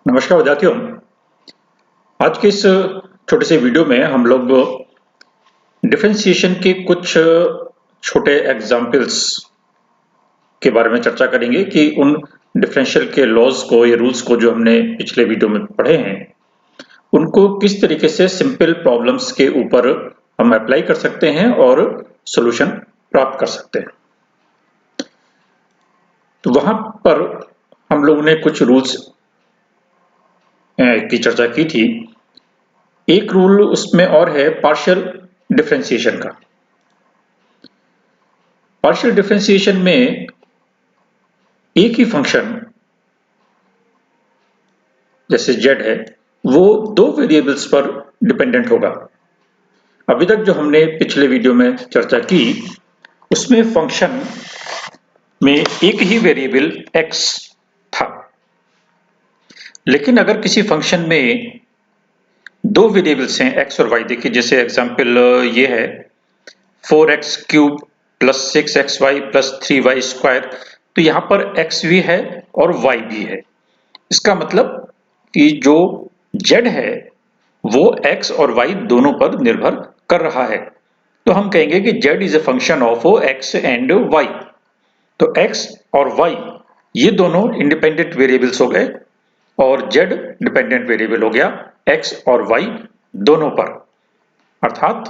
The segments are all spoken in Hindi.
नमस्कार विद्यार्थियों। आज के इस छोटे से वीडियो में हम लोग डिफरेंशिएशन के कुछ छोटे एग्जाम्पल्स के बारे में चर्चा करेंगे कि उन डिफरेंशियल के लॉज को या रूल्स को जो हमने पिछले वीडियो में पढ़े हैं उनको किस तरीके से सिंपल प्रॉब्लम्स के ऊपर हम अप्लाई कर सकते हैं और सॉल्यूशन प्राप्त कर सकते हैं। तो वहां पर हम लोगों ने कुछ रूल्स की चर्चा की थी। एक रूल उसमें और है पार्शियल डिफरेंशिएशन का। पार्शियल डिफरेंशिएशन में एक ही फंक्शन जैसे z है वो दो वेरिएबल्स पर डिपेंडेंट होगा। अभी तक जो हमने पिछले वीडियो में चर्चा की उसमें फंक्शन में एक ही वेरिएबल x था, लेकिन अगर किसी फंक्शन में दो वेरिएबल्स हैं x और y, देखिए जैसे एग्जांपल ये है 4x cube plus 6xy plus 3y square, तो यहाँ पर x भी है और y भी है। इसका मतलब कि जो z है वो x और y दोनों पर निर्भर कर रहा है। तो हम कहेंगे कि z is a function of x and y। तो x और y ये दोनों इंडिपेंडेंट वेरिएबल्स हो गए और z डिपेंडेंट वेरिएबल हो गया x और y दोनों पर, अर्थात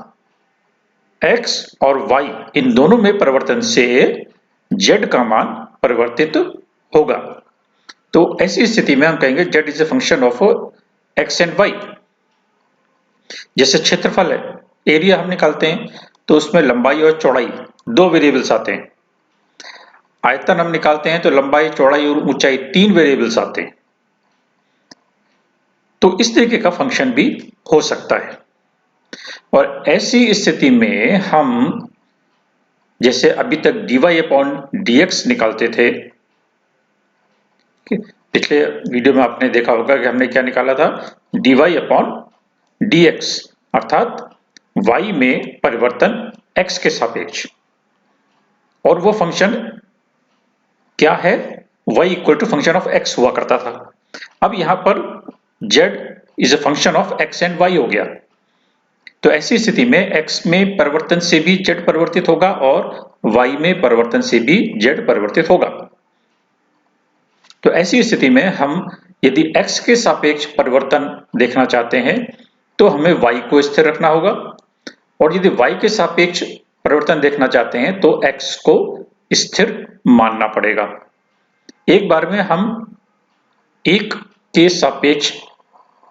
x और y इन दोनों में परिवर्तन से z का मान परिवर्तित होगा। तो ऐसी स्थिति में हम कहेंगे z is a function of x and y। जैसे क्षेत्रफल है, एरिया हम निकालते हैं तो उसमें लंबाई और चौड़ाई दो वेरिएबल्स आते हैं। आयतन हम निकालते हैं तो लंबाई, चौड़ाई और ऊंचाई तीन वेरिएबल्स आते हैं। तो इस तरीके का फंक्शन भी हो सकता है। और ऐसी स्थिति में हम जैसे अभी तक dy अपॉन dx निकालते थे, पिछले वीडियो में आपने देखा होगा कि हमने क्या निकाला था, dy अपॉन dx, अर्थात y में परिवर्तन x के सापेक्ष, और वो फंक्शन क्या है, y equal to function of x हुआ करता था। अब यहां पर z is a function of x and y हो गया। तो ऐसी स्थिति में x में परिवर्तन से भी z परिवर्तित होगा और y में परिवर्तन से भी z परिवर्तित होगा। तो ऐसी स्थिति में हम यदि x के सापेक्ष परिवर्तन देखना चाहते हैं तो हमें y को स्थिर रखना होगा, और यदि y के सापेक्ष परिवर्तन देखना चाहते हैं तो x को स्थिर मानना पड़ेगा। एक बार में हम एक के सापेक्ष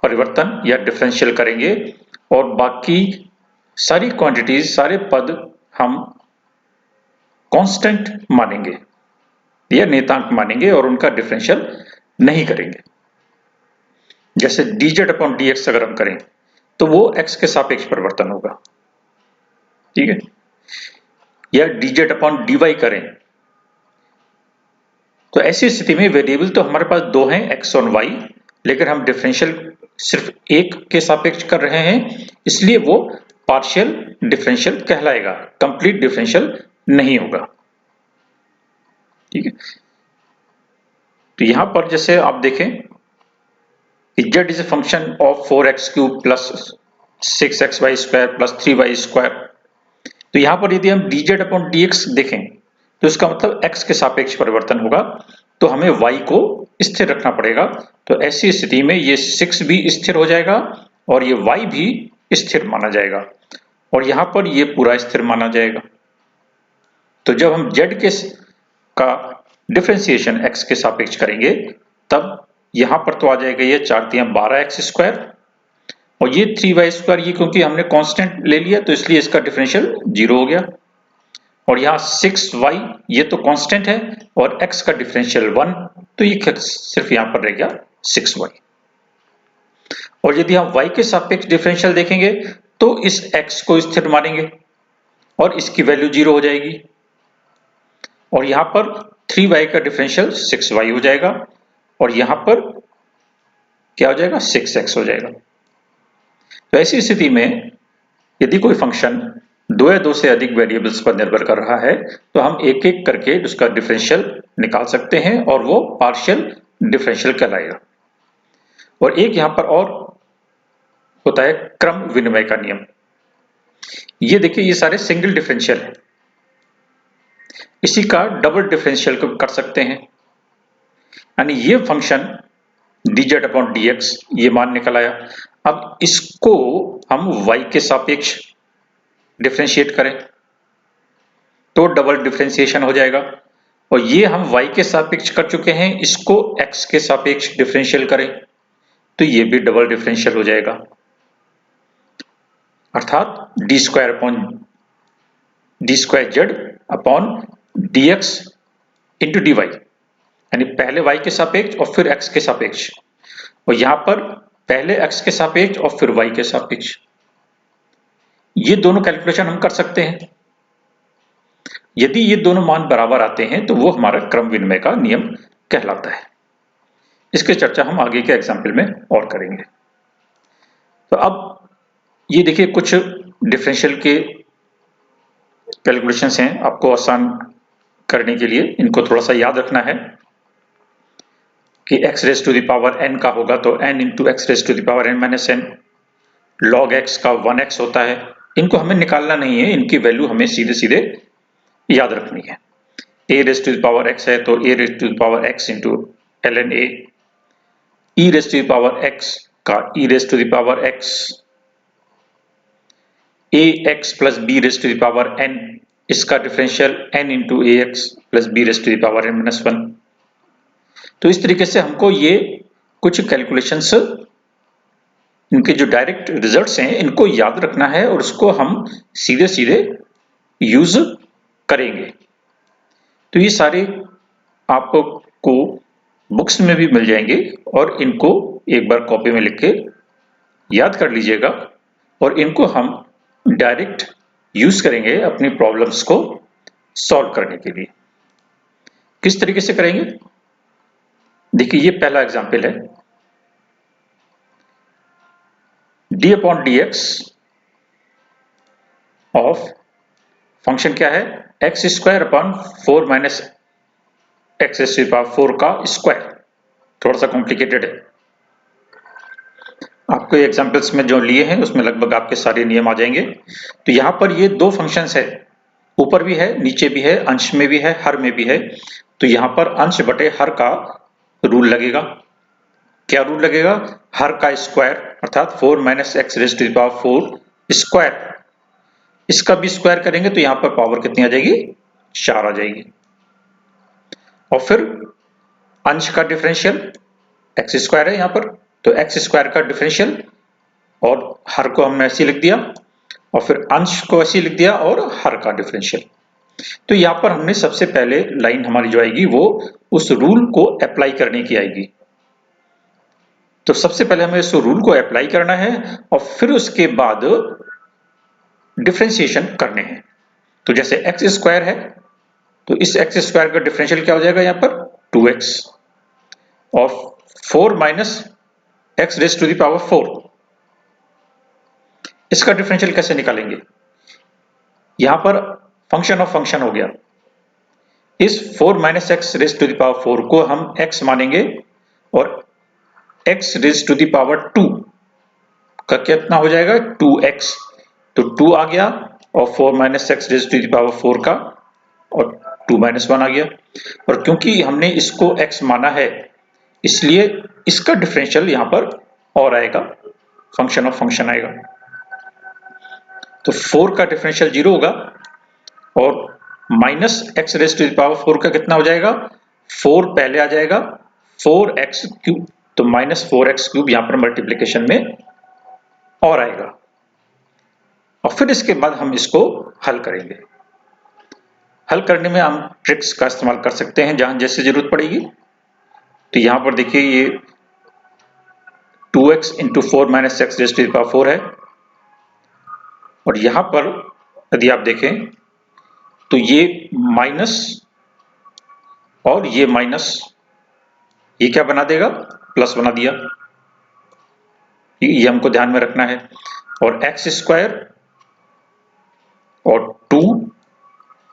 परिवर्तन या डिफरेंशियल करेंगे और बाकी सारी क्वांटिटीज, सारे पद हम कांस्टेंट मानेंगे या नेतांक मानेंगे और उनका डिफरेंशियल नहीं करेंगे। जैसे dz अपॉन dx अगर हम करें तो वो x के सापेक्ष परिवर्तन होगा, ठीक है, या dz अपॉन dy करें तो ऐसी स्थिति में वेरिएबल तो हमारे पास दो हैं x और y, लेकिन हम डिफरेंशियल सिर्फ एक के सापेक्ष कर रहे हैं, इसलिए वो पार्शियल डिफरेंशियल कहलाएगा, कंप्लीट डिफरेंशियल नहीं होगा, ठीक है। तो यहां पर जैसे आप देखें कि z is a function of 4x cube plus 6xy square plus 3y square, तो यहां पर यदि हम dz अपॉन dx देखें तो इसका मतलब x के सापेक्ष परिवर्तन होगा, तो हमें y को स्थिर रखना पड़ेगा। तो ऐसी स्थिति में ये 6 भी स्थिर हो जाएगा और ये y भी स्थिर माना जाएगा और यहां पर ये पूरा स्थिर माना जाएगा। तो जब हम z का डिफरेंशिएशन x के सापेक्ष करेंगे तब यहां पर तो आ जाएगा ये 4 × 12x स्क्वायर, और ये 3y स्क्वायर, ये क्योंकि हमने कांस्टेंट ले लिया तो इसलिए इसका डिफरेंशियल 0 हो गया, और यहाँ 6y ये तो कांस्टेंट है और x का डिफरेंशियल 1, तो ये सिर्फ यहाँ पर रह गया 6y। और यदि हम y के सापेक्ष डिफरेंशियल देखेंगे तो इस x को स्थिर मानेंगे और इसकी वैल्यू 0 हो जाएगी, और यहाँ पर 3y का डिफरेंशियल 6y हो जाएगा और यहाँ पर क्या हो जाएगा, 6x हो जाएगा। तो ऐसी स्थिति में यदि कोई फंक्शन दो या दो से अधिक वेरिएबल्स पर निर्भर कर रहा है तो हम एक एक करके उसका डिफरेंशियल निकाल सकते हैं और वो पार्शियल डिफरेंशियल कहलाएगा। और एक यहां पर और होता है क्रम विनिमय का नियम। ये देखिए ये सारे सिंगल डिफरेंशियल है, इसी का डबल डिफरेंशियल को कर सकते हैं, यानी ये फंक्शन dz अपॉन dx ये मान निकल आया। अब इसको हम y के सापेक्ष डिफरेंशिएट करें तो डबल डिफरेंशिएशन हो जाएगा, और ये हम y के सापेक्ष कर चुके हैं, इसको x के सापेक्ष डिफरेंशियल करें तो ये भी डबल डिफरेंशियल हो जाएगा, अर्थात D square Z upon dx into dy, यानी पहले y के सापेक्ष और फिर x के सापेक्ष, और यहां पर पहले x के सापेक्ष और फिर y के सापेक्ष। ये दोनों कैलकुलेशन हम कर सकते हैं। यदि ये दोनों मान बराबर आते हैं तो वो हमारा क्रम विनिमय का नियम कहलाता है। इसकी चर्चा हम आगे के एग्जाम्पल में और करेंगे। तो अब ये देखिए कुछ डिफरेंशियल के कैलकुलेशंस हैं, आपको आसान करने के लिए इनको थोड़ा सा याद रखना है कि x raise to the power n का होगा तो n into x raise to the power n minus n, log x का 1x होता है। इनको हमें निकालना नहीं है, इनकी वैल्यू हमें सीधे सीधे याद रखनी है। a raise to the power x है तो a raise to the power x into ln a, e raise to the power x का e raise to the power x, ax plus b raise to the power n, इसका differential n into ax plus b raise to the power n minus 1। तो इस तरीके से हमको ये कुछ कैलकुलेशंस, इनके जो डायरेक्ट रिजल्ट्स हैं इनको याद रखना है और उसको हम सीधे सीधे यूज करेंगे। तो ये सारे आपको बुक्स में भी मिल जाएंगे और इनको एक बार कॉपी में लिख के याद कर लीजिएगा, और इनको हम डायरेक्ट यूज करेंगे अपनी प्रॉब्लम्स को सॉल्व करने के लिए। किस तरीके से करेंगे, देखिए ये पहला एग्जांपल है, d upon dx of function क्या है, x square upon 4 minus x raise to the power 4 का स्क्वायर। थोड़ा सा कॉम्प्लिकेटेड है, आपको एग्जांपल्स में जो लिए हैं उसमें लगभग आपके सारे नियम आ जाएंगे। तो यहां पर ये दो फंक्शंस है, ऊपर भी है नीचे भी है, अंश में भी है हर में भी है। तो यहां पर अंश बटे हर का रूल लगेगा। क्या रूल लगेगा, हर का स्क्वायर अर्थात 4 minus x raise to the power 4 square, इसका भी स्क्वायर करेंगे तो यहां पर पावर कितनी आ जाएगी, 4 आ जाएगी। और फिर अंश का डिफरेंशियल एक्स स्क्वायर है यहां पर, तो एक्स स्क्वायर का डिफरेंशियल, और हर को हमने ऐसे लिख दिया, और फिर अंश को ऐसे लिख दिया और हर का डिफरेंशियल। तो यहां पर हमने सबसे पहले लाइन हमारी जो आएगी वो उस रूल को अप्लाई करने की आएगी। तो सबसे पहले हमें इस रूल को अप्लाई करना है और फिर उसके बाद डिफरेंशिएशन करने हैं। तो जैसे एक्स स्क्वायर है तो इस एक्स स्क्वायर का डिफरेंशियल क्या हो जाएगा यहां पर 2x, और 4 minus x raise to the power 4, इसका डिफरेंशियल कैसे निकालेंगे, यहां पर फंक्शन ऑफ फंक्शन हो गया। इस 4 minus x raise to the power 4 को हम x मानेंगे और x raise to the power 2 का कितना हो जाएगा 2x, तो 2 आ गया और 4 minus x raise to the power 4 का और 2 माइनस 1 आ गया। और क्योंकि हमने इसको x माना है इसलिए इसका डिफरेंशियल यहां पर और आएगा, फंक्शन ऑफ फंक्शन आएगा। तो 4 का डिफरेंशियल 0 होगा और minus x raise to the power 4 का कितना हो जाएगा, 4 पहले आ जाएगा 4x क्यूब, तो माइनस 4x क्यूब यहां पर मल्टीप्लीकेशन में और आएगा, और फिर इसके बाद हम इसको हल करेंगे। हल करने में हम ट्रिक्स का इस्तेमाल कर सकते हैं जहां जैसे जरूरत पड़ेगी। तो यहां पर देखिए ये 2x into 4 minus x raise to the power 4 है, और यहां पर यदि आप देखें तो ये माइनस और ये माइनस, ये क्या बना देगा, प्लस बना दिया, ये हमको ध्यान में रखना है। और एक्स स्क्वायर और 2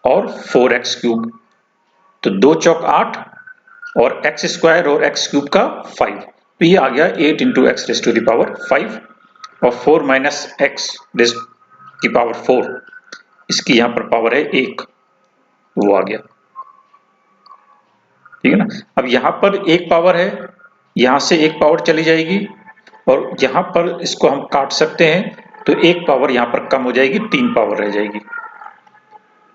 और 4x क्यूब, तो 2 चौक 8 और एक्स स्क्वायर और एक्स क्यूब का 5, तो ये आ गया 8 into x raise to the power 5 और 4 माइनस एक्स रेज की पावर 4, इसकी यहाँ पर पावर है 1, वो आ गया। ठीक है ना। अब यहाँ पर एक पावर है, यहाँ से एक पावर चली जाएगी और यहाँ पर इसको हम काट सकते हैं, तो एक पावर यहाँ पर कम हो जाएगी, 3 पावर रह जाएगी।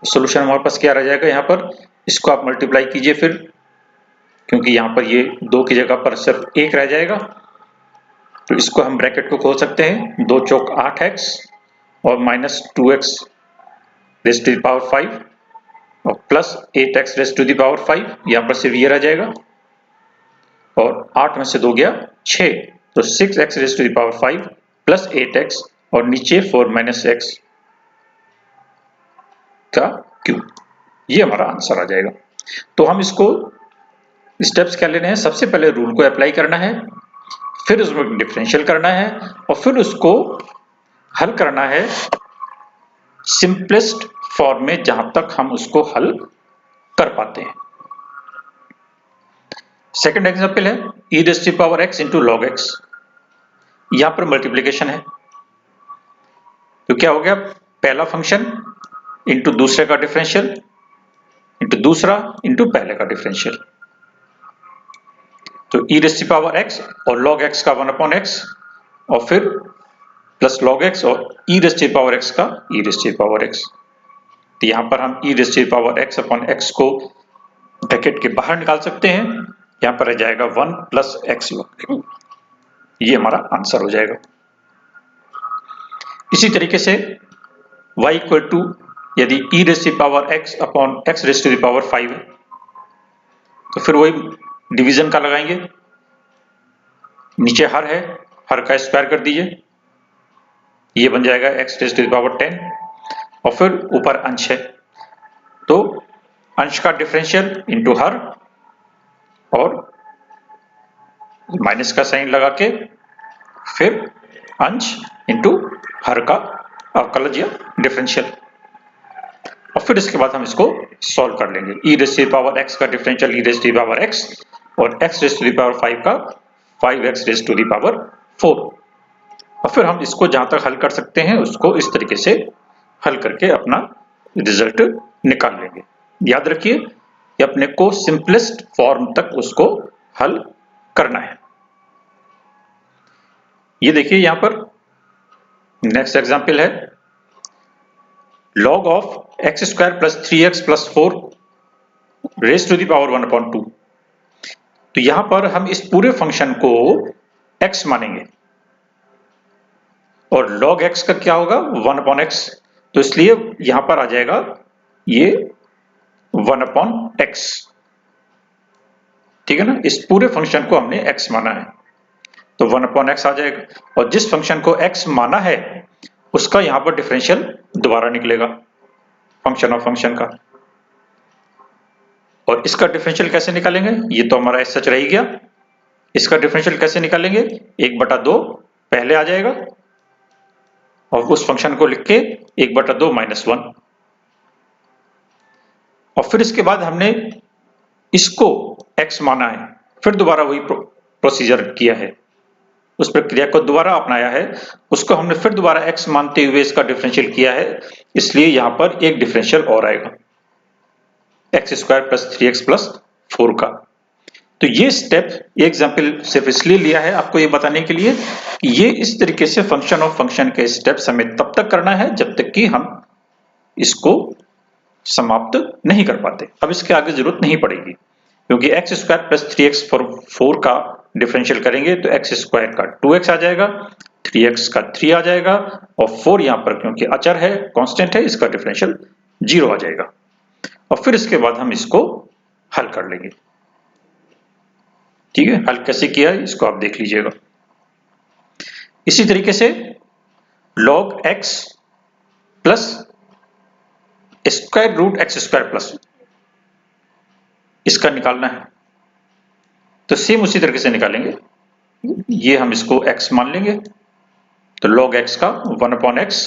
सॉल्यूशन हमारे पास क्या रह जाएगा, यहाँ पर इसको आप मल्टीप्लाई कीजिए फिर, क्योंकि यहाँ पर ये 2 की जगह पर सिर्फ 1 रह जाएगा, तो इसको हम ब्रैकेट को खोल सकते हैं, 2 चौक 8x और minus 2x raise to the power 5 और plus 8x raise to the power 5, यहाँ पर सिर्फ ये रह जाएगा और 8 में से 2 गया 6, तो 6x raise to the power 5 plus 8x और नीचे 4 माइनस x का क्यूब, ये हमारा आंसर आ जाएगा। तो हम इसको स्टेप्स क्या लेने हैं, सबसे पहले रूल को अप्लाई करना है, फिर उसमें डिफरेंशियल करना है और फिर उसको हल करना है सिंपलेस्ट फॉर्म में, जहां तक हम उसको हल कर पाते हैं। सेकंड एग्जांपल है e raise to power x into log x, यहां पर मल्टीप्लीकेशन है, तो क्या हो गया, पहला फंक्शन इंटू दूसरे का डिफरेंशियल इंटू दूसरा इंटू पहले का डिफरेंशियल, तो e raise to power x और log x का 1/x और फिर प्लस log x और e raise to power x का e raise to power x। तो यहां पर हम e raise to power x upon x को ब्रैकेट के बाहर निकाल सकते हैं, यहां पर रह जाएगा 1 प्लस x log, ये हमारा आंसर हो जाएगा। इसी तरीके से y इक्वल टू यदि e raise to power x upon x raise to the power 5 है, तो फिर वही डिवीजन का लगाएंगे, नीचे हर है, हर का स्क्वायर कर दीजिए, ये बन जाएगा x raise to the power 10 और फिर ऊपर अंश है, तो अंश का डिफरेंशियल इंटू हर और माइनस का साइन लगा के फिर अंश इंटू हर का अवकलज या डिफरेंशियल, और फिर इसके बाद हम इसको सॉल्व कर लेंगे। e raise to the power x का differential e raise to the power x और x raise to the power 5 का 5x rays to the power 4, और फिर हम इसको जहां तक हल कर सकते हैं उसको इस तरीके से हल करके अपना रिजल्ट निकाल लेंगे। याद रखिए कि अपने को सिंपलेस्ट फॉर्म तक उसको हल करना है। ये देखिए यहां पर नेक्स्ट एग्जांपल है log of x square plus 3x plus 4 raise to the power 1/2। तो यहां पर हम इस पूरे फंक्शन को x मानेंगे और log x का क्या होगा 1/x, तो इसलिए यहां पर आ जाएगा ये 1/x। ठीक है ना, इस पूरे फंक्शन को हमने x माना है तो 1/x आ जाएगा, और जिस फंक्शन को x माना है उसका यहां पर डिफरेंशियल दोबारा निकलेगा फंक्शन ऑफ फंक्शन का, और इसका डिफरेंशियल कैसे निकालेंगे, ये तो हमारा सच रह ही गया। इसका डिफरेंशियल कैसे निकालेंगे, 1/2 पहले आ जाएगा और उस फंक्शन को लिख के 1/2 माइनस 1, और फिर इसके बाद हमने इसको x माना है, फिर दोबारा वही प्रोसीजर किया है, उस प्रक्रिया को दोबारा अपनाया है, उसको हमने फिर दोबारा x मानते हुए इसका डिफरेंशियल किया है, इसलिए यहां पर एक डिफरेंशियल और आएगा x square plus 3x plus 4 का। तो ये स्टेप, ये एग्जाम्पल सिर्फ इसलिए लिया है आपको ये बताने के लिए कि ये इस तरीके से फंक्शन ऑफ फंक्शन के स्टेप्स हमें तब तक करना है जब तक कि हम इसको समाप्त नहीं कर पाते। अब इसके आगे जरूरत नहीं पड़ेगी, क्योंकि एक्स स्क्वायर प्लस 3x 4 का डिफरेंशियल करेंगे तो एक्स स्क्वायर का 2x आ जाएगा, 3x का 3 आ जाएगा और 4 यहां पर क्योंकि अचर है, कांस्टेंट है, इसका डिफरेंशियल 0 आ जाएगा, और फिर इसके बाद हम इसको हल कर लेंगे। ठीक है, हल कैसे किया है इसको आप देख लीजिएगा। इसी तरीके से log x plus square root x square plus, इसका निकालना है, तो सेम उसी तरीके से निकालेंगे। ये हम इसको x मान लेंगे, तो log x का 1/x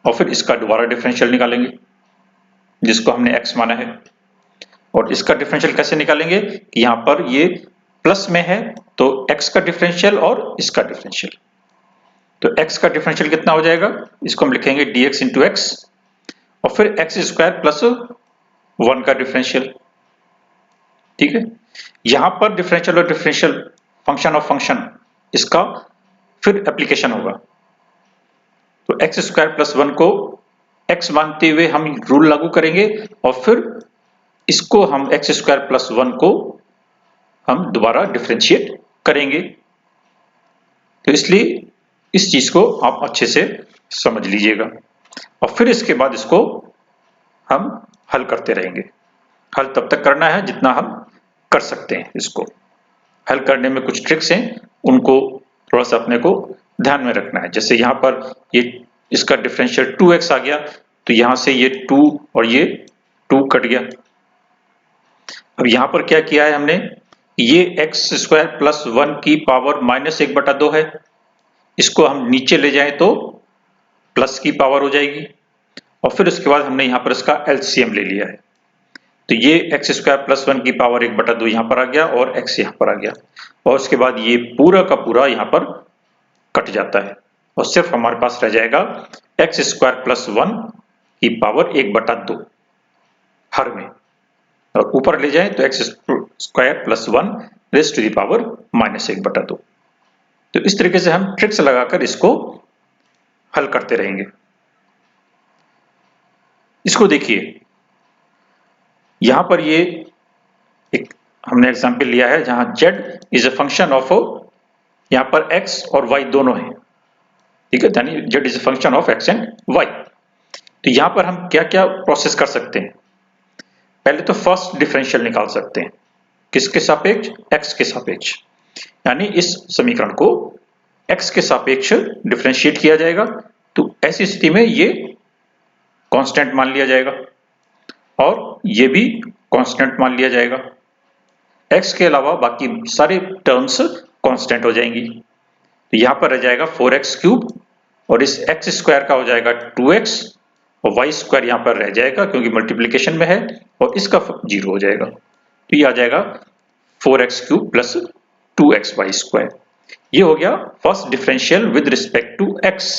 और फिर इसका दोबारा डिफरेंशियल निकालेंगे जिसको हमने x माना है, और इसका डिफरेंशियल कैसे निकालेंगे कि यहां पर ये प्लस में है तो x का डिफरेंशियल और इसका डिफरेंशियल, तो x का डिफरेंशियल कितना हो जाएगा, इसको हम लिखेंगे dx इंटू एक्स और फिर एक्स स्क्वायर प्लस 1 का डिफरेंशियल। ठीक है, यहां पर डिफरेंशियल और डिफरेंशियल फंक्शन ऑफ फंक्शन इसका फिर एप्लीकेशन होगा, तो एक्स स्क्वायर प्लस 1 को x मानते हुए हम रूल लागू करेंगे और फिर इसको हम एक्स स्क्वायर प्लस 1 को हम दोबारा डिफरेंशिएट करेंगे। तो इसलिए इस चीज को आप अच्छे से समझ लीजिएगा और फिर इसके बाद इसको हम हल करते रहेंगे। हल तब तक करना है जितना हम कर सकते हैं। इसको हल करने में कुछ ट्रिक्स हैं, उनको थोड़ा सा अपने को ध्यान में रखना है। जैसे यहाँ पर ये इसका डिफरेंशियल 2x आ गया, तो यहां से ये 2 और ये 2 कट गया। अब यहां पर क्या किया है हमने, ये एक्स स्क्वायर प्लस 1 की पावर माइनस 1/2 है, इसको हम नीचे ले जाएं तो प्लस की पावर हो जाएगी और फिर उसके बाद हमने यहाँ पर इसका एलसीएम ले लिया है, तो ये एक्स स्क्वायर प्लस 1 की पावर 1/2 यहाँ पर आ गया और एक्स यहाँ पर आ गया और उसके बाद ये पूरा का पूरा यहाँ पर कट जाता है और सिर्फ हमारे पास रह जाएगा एक्स स्क्वायर प्लस 1 की पावर 1/2 हर में, और ऊपर ले जाएं तो x square plus 1 raise to the power minus 1/2। तो इस तरीके से हम ट्रिक्स लगाकर इसको हल करते रहेंगे। इसको देखिए, यहां पर ये एक हमने एग्जांपल लिया है जहां z is a function of, यहां पर x और y दोनों हैं। ठीक है, यानी z is a function of x and y। तो यहां पर हम क्या क्या प्रोसेस कर सकते हैं, पहले तो फर्स्ट डिफरेंशियल निकाल सकते हैं, किसके सापेक्ष, x के सापेक्ष, यानी इस समीकरण को x के सापेक्ष डिफरेंशिएट किया जाएगा। तो ऐसी स्थिति में ये कांस्टेंट मान लिया जाएगा और ये भी कांस्टेंट मान लिया जाएगा, x के अलावा बाकी सारे टर्म्स कांस्टेंट हो जाएंगी। तो यहां पर रह जाएगा 4x क्यूब और इस x स्क्वायर का हो जाएगा 2x और y स्क्वायर यहां पर रह जाएगा क्योंकि मल्टीप्लिकेशन में है और इसका 0 हो जाएगा। तो ये आ जाएगा 4x cube plus 2xy square. ये हो गया first differential with respect to x।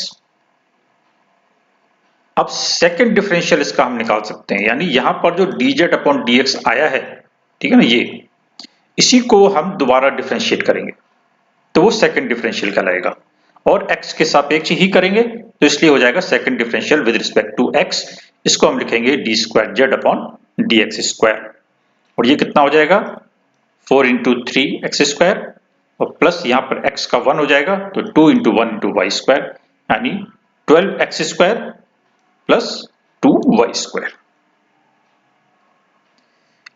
अब सेकंड डिफरेंशियल इसका हम निकाल सकते हैं, यानी यहां पर जो dz अपॉन dx आया है, ठीक है ना, ये इसी को हम दोबारा डिफरेंशिएट करेंगे तो वो सेकंड डिफरेंशियल कहलाएगा और x के सापेक्ष ही करेंगे, तो इसलिए हो जाएगा second differential with respect to x। इसको हम लिखेंगे d square z upon dx square और ये कितना हो जाएगा 4 इंटू 3x स्क्वायर और प्लस यहाँ पर x का 1 हो जाएगा तो 2 इंटू 1 इंटू वाई स्क्वायर, यानी 12x square plus 2y square.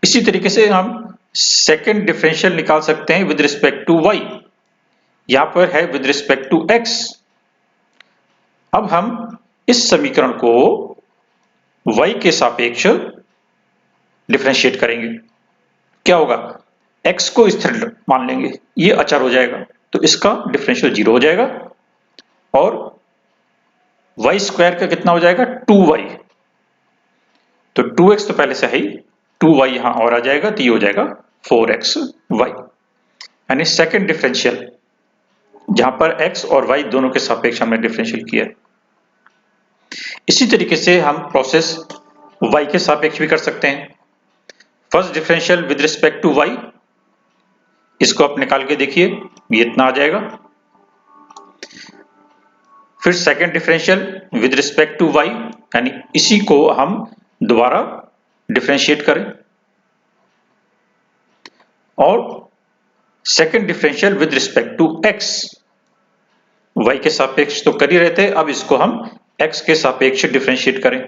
इसी तरीके से हम सेकंड डिफरेंशियल निकाल सकते हैं विद रिस्पेक्ट टू y, यहां पर है विद रिस्पेक्ट टू x। अब हम इस समीकरण को y के सापेक्ष डिफरेंशिएट करेंगे। क्या होगा, x को स्थिर मान लेंगे, ये अचर हो जाएगा तो इसका डिफरेंशियल 0 हो जाएगा और y स्क्वायर का कितना हो जाएगा 2y, तो 2x तो पहले से है ही, 2y यहां और आ जाएगा तो ये हो जाएगा 4xy, यानी सेकंड डिफरेंशियल जहां पर x और y दोनों के सापेक्ष हमने डिफरेंशियल किया है। इसी तरीके से हम प्रोसेस y के सापेक्ष भी कर सकते हैं। First differential with respect to y, इसको आप निकाल के देखिए, ये इतना आ जाएगा। फिर second differential with respect to y, यानी इसी को हम दोबारा डिफरेंशिएट करें और second differential with respect to x, y के सापेक्ष तो कर ही रहे थे, अब इसको हम x के सापेक्ष डिफरेंशिएट करें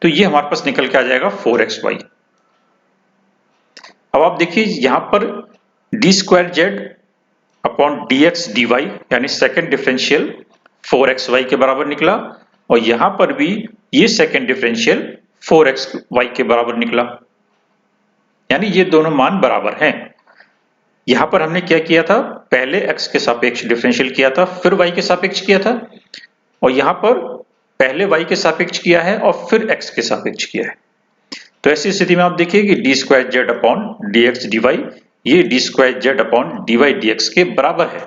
तो ये हमारे पास निकल के आ जाएगा 4xy। अब आप देखिए यहां पर d square Z upon dx dy, यानी सेकंड डिफरेंशियल 4xy के बराबर निकला और यहां पर भी ये सेकंड डिफरेंशियल 4xy के बराबर निकला, यानी ये दोनों मान बराबर हैं। यहां पर हमने क्या किया था, पहले x के सापेक्ष डिफरेंशियल किया था, फिर y के सापेक्ष किया था और यहां पर पहले y के सापेक्ष किया है और फिर x के सापेक्ष किया है। तो ऐसी स्थिति में आप देखिए कि d square Z upon dx dy ये D square Z upon D Y D X के बराबर है।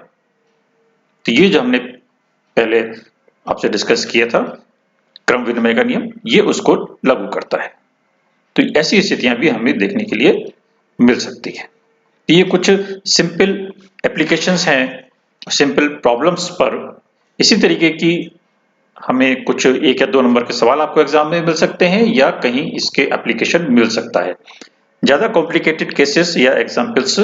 तो ये जो हमने पहले आपसे डिस्कस किया था क्रम विनिमय का नियम, ये उसको लागू करता है। तो ऐसी स्थितियां भी हमें देखने के लिए मिल सकती है। ये कुछ सिंपल एप्लीकेशंस हैं, सिंपल प्रॉब्लम्स पर। इसी तरीके की हमें कुछ 1 या 2 नंबर के सवाल आपको एग्जाम में मिल सकते हैं या कहीं इसके एप्लीकेशन मिल सकता है। ज्यादा कॉम्प्लिकेटेड केसेस या एग्जाम्पल्स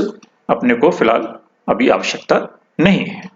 अपने को फिलहाल अभी आवश्यकता नहीं है।